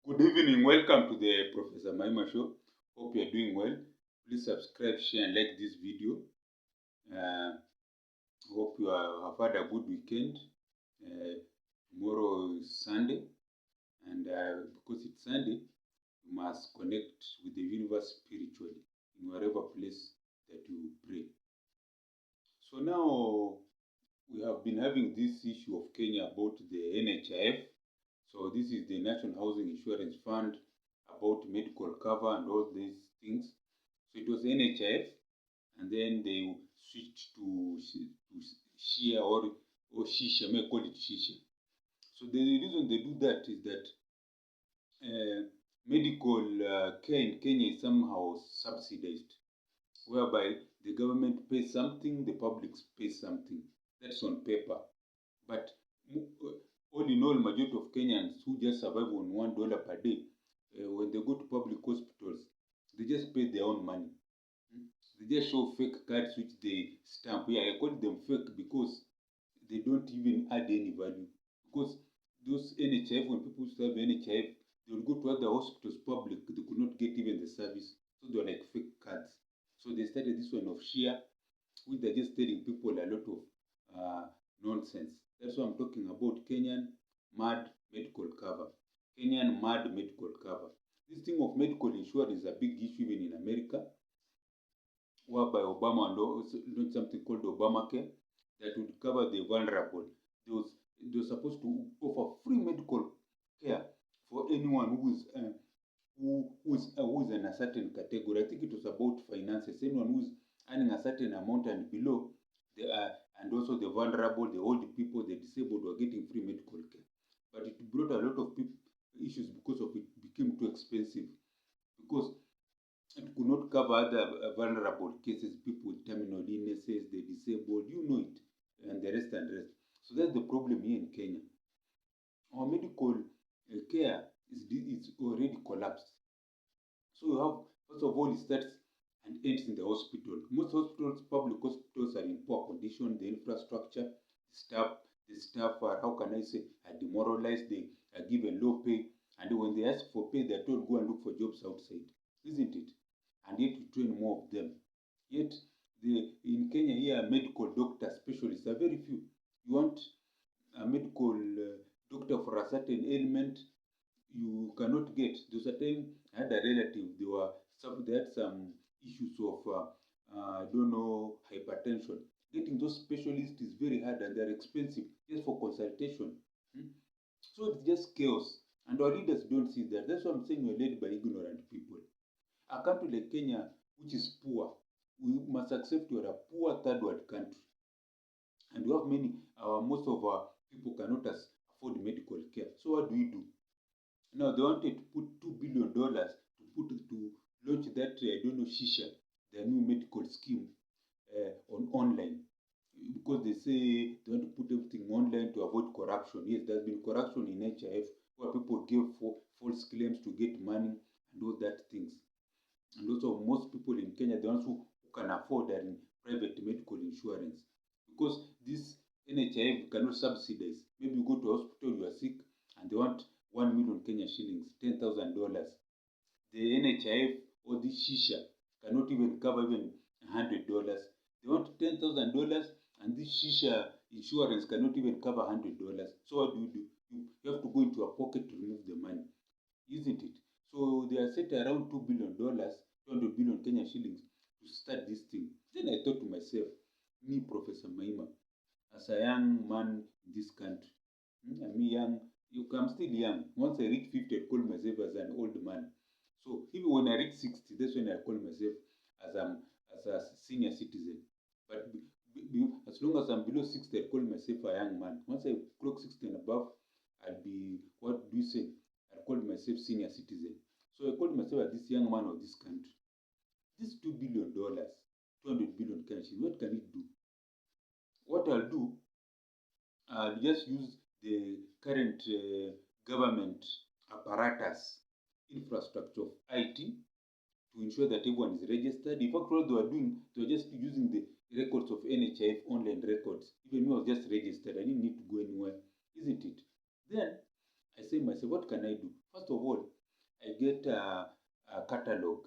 Good evening, welcome to the Professor Maima Show. Hope you are doing well. Please subscribe, share, and like this video. Hope you have had a good weekend. Tomorrow is Sunday, and because it's Sunday, you must connect with the universe spiritually in wherever place that you pray. So now we have been having this issue of Kenya about the NHIF. So this is the National Housing Insurance Fund, about medical cover and all these things. So it was NHIF, and then they switched to Shia or Shisha, may call it Shisha. So the reason they do that is that medical care in Kenya is somehow subsidized, whereby the government pays something, the public pays something. That's on paper. But all in all, majority of Kenyans who just survive on $1 per day, when they go to public hospitals, they just pay their own money. They just show fake cards which they stamp. Yeah, I call them fake because they don't even add any value. Because those NHIF, when people serve NHIF, they will go to other hospitals, public, they could not get even the service. So they were like fake cards. So they started this one of Shia, which they're just telling people a lot of nonsense. That's what I'm talking about. Kenyan mad medical cover. Kenyan mad medical cover. This thing of medical insurance is a big issue even in America, whereby Obama launched something called Obamacare that would cover the vulnerable. They were supposed to offer free medical care for anyone who is in a certain category. I think it was about finances. Anyone who is earning a certain amount and below, and also the vulnerable, the old people, the disabled were getting free medical care. But it brought a lot of issues because of it became too expensive, because it could not cover other vulnerable cases, people with terminal illnesses, the disabled, you know it, and the rest and rest. So that's the problem here in Kenya. Our medical care is already collapsed. So you have, first of all, it starts and ends in the hospital. Most hospitals, public hospitals, are in poor condition. The infrastructure, the staff are, how can I say, are demoralized. They are given low pay, and when they ask for pay, they are told go and look for jobs outside, isn't it? And yet we train more of them. Yet in Kenya here, medical doctors, specialists are very few. You want a medical doctor for a certain ailment, you cannot get. There was a time I had a relative, they had some issues of I don't know, hypertension. Getting those specialists is very hard and they're expensive just for consultation. So it's just chaos. And our leaders don't see that. That's why I'm saying we're led by ignorant people. A country like Kenya, which is poor, we must accept we're a poor third world country. And we have most of our people cannot afford medical care. So what do? Now they wanted to put $2 billion to launch that I don't know, Shisha, their new medical scheme on online, because they say they want to put everything online to avoid corruption. Yes, there's been corruption in HIF where people give false claims to get money and all that things. And also most people in Kenya, the ones who can afford are in private medical insurance, because this NHIF cannot subsidize. Maybe you go to a hospital, you are sick, and they want 1 million Kenya shillings, $10,000. The NHIF or the Shisha cannot even cover even $100. They want $10,000, and this Shisha insurance cannot even cover $100. So what do? You have to go into a pocket to remove the money, isn't it? So they are set around $2 billion, 200 billion Kenya shillings to start this thing. Then I thought to myself, me, Professor Maima, as a young man in this country, I'm young, I'm still young. Once I reach 50, I call myself as an old man. So even when I reach 60, that's when I call myself as a senior citizen. But as long as I'm below 60, I call myself a young man. Once I clock 60 and above, I'll be, what do you say? I call myself senior citizen. So I call myself as this young man of this country. This $2 billion, 200 billion cash, what can it do? What I'll do, I'll just use the current government apparatus infrastructure of IT to ensure that everyone is registered. In fact, what they were doing, they were just using the records of NHIF online records. Even me, I was just registered. I didn't need to go anywhere, isn't it? Then I say myself, what can I do? First of all, I get a catalog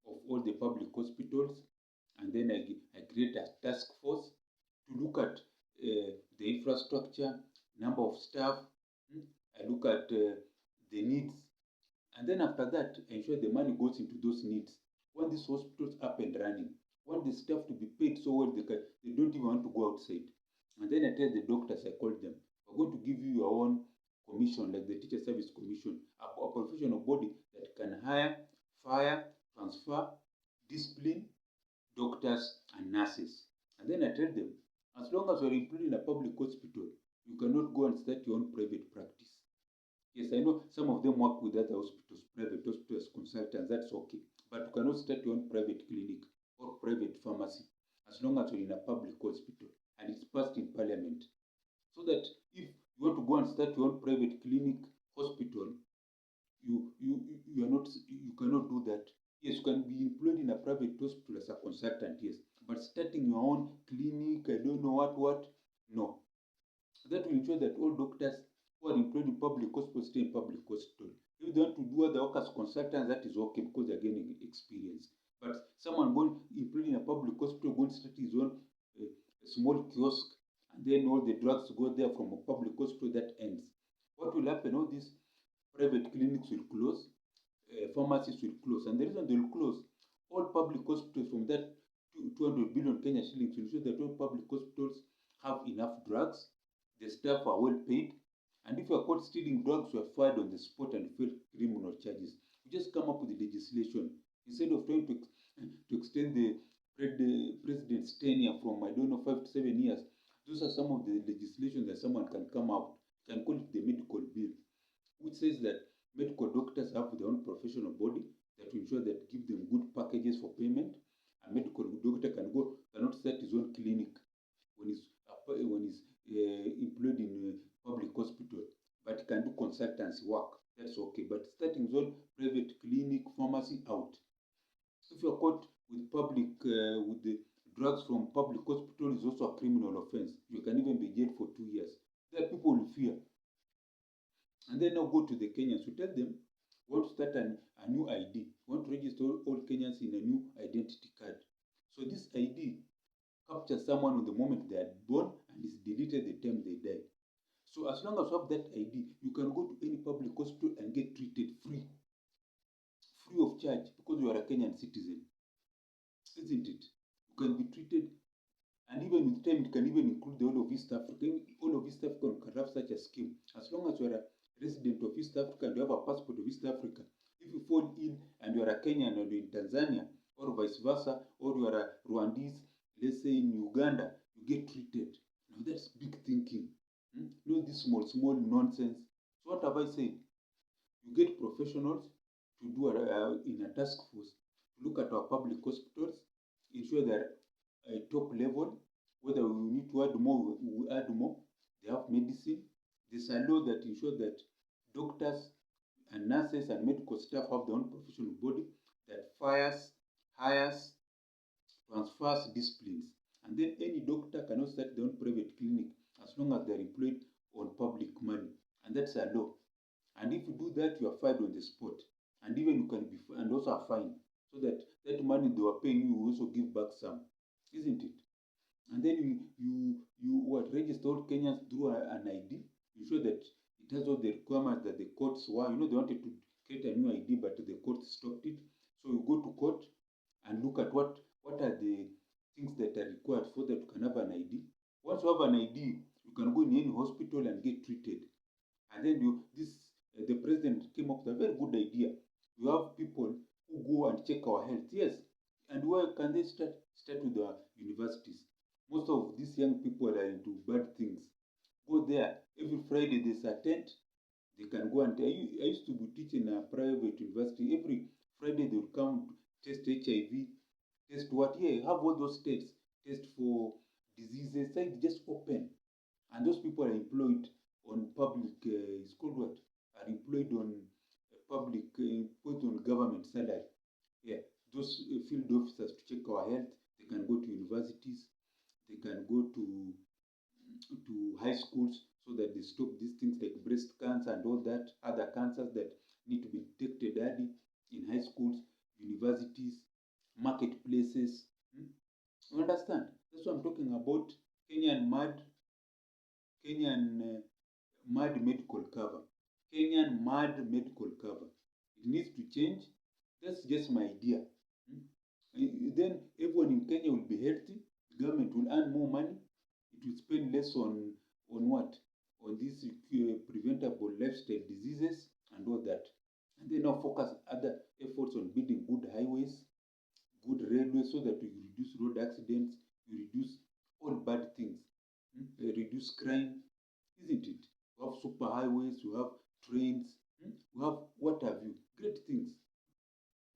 of all the public hospitals, and then I create a task force to look at the infrastructure, number of staff. I look at the needs, and then after that, I ensure the money goes into those needs. When these hospitals up and running, want the staff to be paid so well they don't even want to go outside. And then I tell the doctors, I call them, we're going to give you your own commission, like the teacher service commission, a professional body that can hire, fire, transfer, discipline doctors and nurses. And then I tell them, as long as you're employed in a public hospital, you cannot go and start your own private practice. Yes, I know some of them work with other hospitals, private hospitals, consultants, that's okay. But you cannot start your own private clinic or private pharmacy as long as you're in a public hospital and it's passed in parliament. So that if you want to go and start your own private clinic, hospital, you cannot do that. Yes, you can be employed in a private hospital as a consultant, yes. But starting your own clinic, I don't know what, no. That will ensure that all doctors who are employed in public hospitals stay in public hospital. If they want to do other work as consultants, that is okay because they're gaining experience. But someone going employed in a public hospital going to start his own small kiosk, and then all the drugs go there from a public hospital, that ends. What will happen? All these private clinics will close, pharmacies will close, and the reason they will close, all public hospitals from that 200 billion Kenya shillings will ensure that all public hospitals have enough drugs, the staff are well paid, and if you are caught stealing drugs, you are fired on the spot and face criminal charges. You just come up with the legislation instead of trying to extend the president's tenure from, I don't know, 5 to 7 years. Those are some of the legislation that someone can come out. You can call it the medical bill, which says that medical doctors have their own professional body that will ensure that give them good packages for payment. A medical doctor cannot start his own clinic when he's employed in a public hospital, but he can do consultancy work. That's okay. But starting his own private clinic, pharmacy, out. If you're caught with the drugs from public hospital, is also a criminal offense. You can even be jailed for 2 years. There people will fear. And then now go to the Kenyans. You tell them, want to start a new ID, want to register all Kenyans in a new identity card. So this ID captures someone on the moment they are born and is deleted the time they die. So as long as you have that ID, you can go to any public hospital and get treated free of charge because you are a Kenyan citizen, isn't it? You can be treated, and even with time, it can even include the whole of East Africa. All of East Africa can have such a scheme. As long as you are a resident of East Africa and you have a passport of East Africa, if you fall ill and you are a Kenyan and you're in Tanzania, or vice versa, or you are a Rwandese, let's say in Uganda, you get treated. Now that's big thinking. No, this small nonsense. So what have I said? You get professionals to do in a task force to look at our public hospitals, ensure they're top level. Whether we need to add more, we add more. They have medicine. There's a law that ensures that doctors and nurses and medical staff have their own professional body that fires, hires, transfers, disciplines. And then any doctor cannot start their own private clinic as long as they're employed on public money. And that's a law. And if you do that, you are fired on the spot. And even you can be, and also a fine. So that money they were paying you also give back some, isn't it? And then you register all Kenyans through an ID. You show that it has all the requirements that the courts were. They wanted to create a new ID, but the court stopped it. So you go to court and look at what are the things that are required so that you can have an ID. Once you have an ID, you can go in any hospital and get treated. And then the president came up with a very good idea. You have people who go and check our health. Yes. And where can they start? Start with the universities. Most of these young people are into bad things. Go there. Every Friday there's a tent. They can go and I used to be teaching a private university. Every Friday they would come test HIV, test what? Yeah, have all those tests. Test for diseases. Like just open. And those people are employed on public, it's called what? Are employed on public, put on government salary. Yeah, those field officers to check our health. They can go to universities. They can go to high schools so so that they stop these things like breast cancer and all that, other cancers that need to be detected early in high schools, universities, marketplaces. You understand? That's what I'm talking about. Kenyan MAD, Kenyan MAD medical cover. Kenyan MAD medical cover. It needs to change. That's just my idea. Then everyone in Kenya will be healthy. The government will earn more money. It will spend less on what? On these preventable lifestyle diseases and all that. And then now focus other efforts on building good highways, good railways, so that we reduce road accidents, we reduce all bad things, reduce crime, isn't it? We have super highways, we have trains, we have what have you, great things.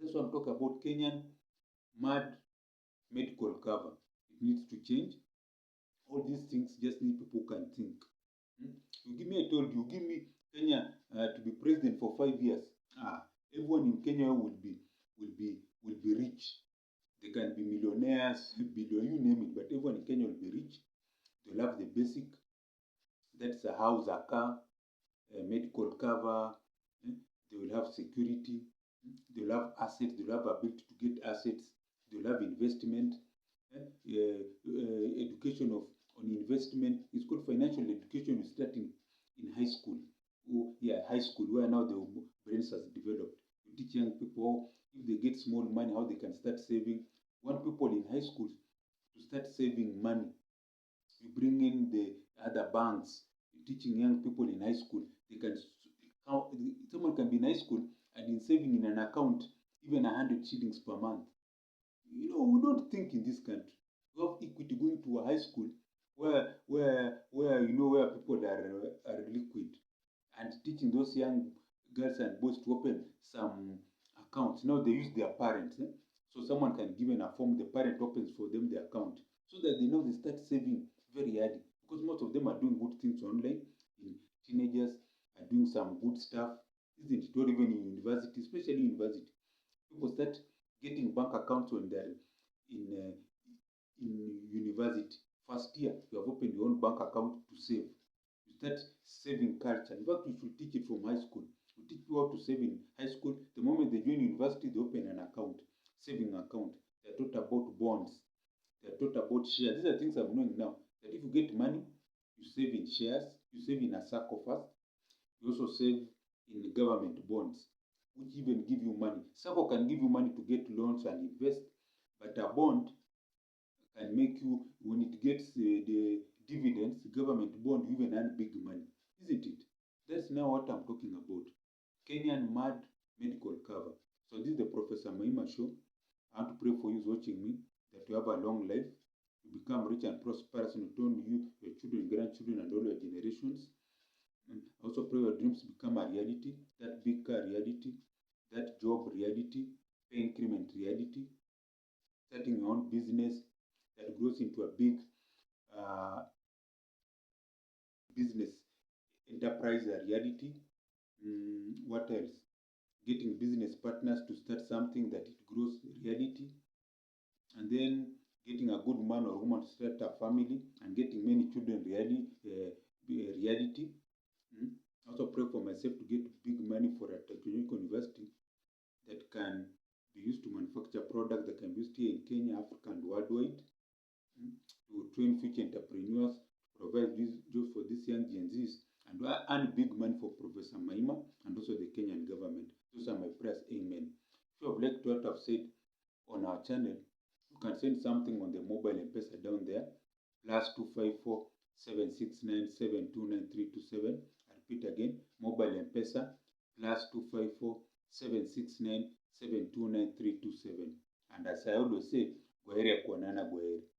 That's what I'm talking about. Kenyan MAD medical cover. It needs to change. All these things just need people who can think. You give me, I told you, give me Kenya to be president for 5 years. Everyone in Kenya will be rich. They can be millionaires, billion, you name it, but everyone in Kenya will be rich. They'll have the basic. That's a house, a car, a medical cover. They will have security. They'll have assets. They'll have ability to get assets. They'll have investment. Education on investment. It's called financial education. You start in high school. High school, where now the brains has developed. You teach young people, if they get small money, how they can start saving. Want people in high school to start saving money. You bring in the other banks. You're teaching young people in high school. Someone can be in high school and in saving in an account even 100 shillings per month. We don't think in this country. We have equity going to a high school where people are liquid, and teaching those young girls and boys to open some accounts. Now they use their parents. So someone can give in a form, the parent opens for them the account, so that they know they start saving very early. Because most of them are doing good things online. Teenagers are doing some good stuff, isn't it? Or even in university, especially university. People start getting bank accounts when they're in university. First year, you have opened your own bank account to save. You start saving culture. In fact, we should teach it from high school. We teach people how to save in high school. The moment they join university, they open an account, saving account. They're taught about bonds. They're taught about shares. These are things I'm knowing now. That if you get money, you save in shares. You save in a SACCO first. You also save in government bonds, which even give you money. SACCO can give you money to get loans and invest, but a bond can make you, when it gets the dividends, government bond, you even earn big money, isn't it? That's now what I'm talking about. Kenyan MAD medical cover. So this is the Professor Maima show. I want to pray for you watching me, that you have a long life, you become rich and prosperous, not only you, your children, grandchildren, and all your generations. And also pray your dreams become a reality, that big car reality, that job reality, pay increment reality, starting your own business that grows into a big business enterprise reality. What else? Getting business partners to start something that it grows reality. And then getting a good man or woman to start a family and getting many children reality. I also pray for myself to get big money for a technical university that can be used to manufacture products that can be used here in Kenya, Africa, and worldwide. To train future entrepreneurs, to provide these jobs for these young Gen Zs, and to earn big money for Professor Maima and also the Kenyan government. Those are my prayers. Amen. If you have liked what I've said on our channel, you can send something on the mobile M-Pesa down there, +254 769 729 327. I repeat again, mobile M-Pesa, +254 769 729 327. And as I always say, Gwaheri ya kuonana, Gwaheri.